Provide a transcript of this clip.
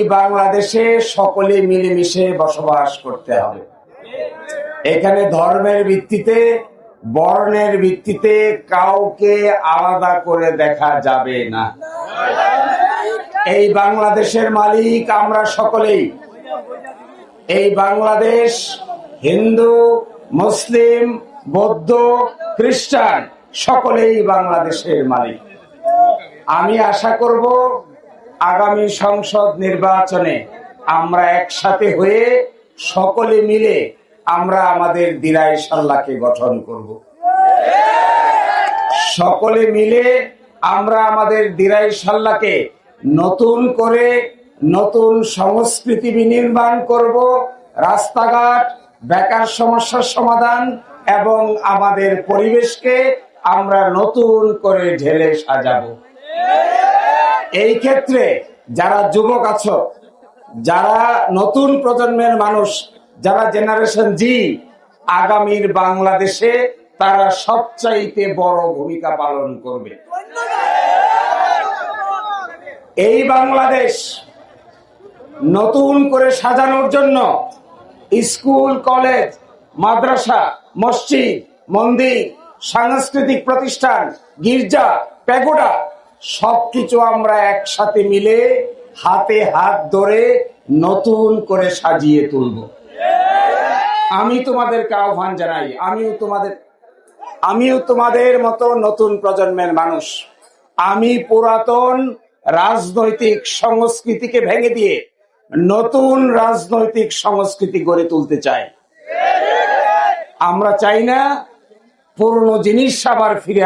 বাংলাদেশে সকলে মিলেমিশে বসবাস করতে হবে। এখানে ধর্মের ভিত্তিতে, বর্ণের ভিত্তিতে কাউকে আলাদা করে দেখা যাবে না। এই বাংলাদেশের মালিক আমরা সকলেই। এই বাংলাদেশ হিন্দু, মুসলিম, বৌদ্ধ, খ্রিস্টান সকলেই বাংলাদেশের মালিক। আমি আশা করব আগামী সংসদ নির্বাচনে আমরা একসাথে হয়ে সকলে মিলে আমরা আমাদের দিরাই সাল্লাকে গঠন করব। সকলে মিলে আমরা আমাদের দিরাই সাল্লাকে নতুন করে নতুন সংস্কৃতি বিনির্মাণ করব, রাস্তাঘাট, বেকার সমস্যার সমাধান এবং আমাদের পরিবেশকে আমরা নতুন করে ঢেলে সাজাবো। এই ক্ষেত্রে যারা যুবক আছো, যারা নতুন প্রজন্মের মানুষ, যারা জেনারেশন জি, আগামীর বাংলাদেশে তারা সবচাইতে বড় ভূমিকা পালন করবে। এই বাংলাদেশ নতুন করে সাজানোর জন্য স্কুল, কলেজ, মাদ্রাসা, মসজিদ, মন্দির, সাংস্কৃতিক প্রতিষ্ঠান, গির্জা, প্যাগোডা সবকিছু আমরা একসাথে মিলে হাতে হাত ধরে নতুন করে সাজিয়ে তুলব। আমি তোমাদেরকে আহ্বান জানাই, আমিও তোমাদের মতো নতুন প্রজন্মের মানুষ। আমি পুরাতন রাজনৈতিক সংস্কৃতিকে ভেঙে দিয়ে নতুন রাজনৈতিক সংস্কৃতি গড়ে তুলতে চাই। আমরা চাই না পুরনো জিনিস আবার ফিরে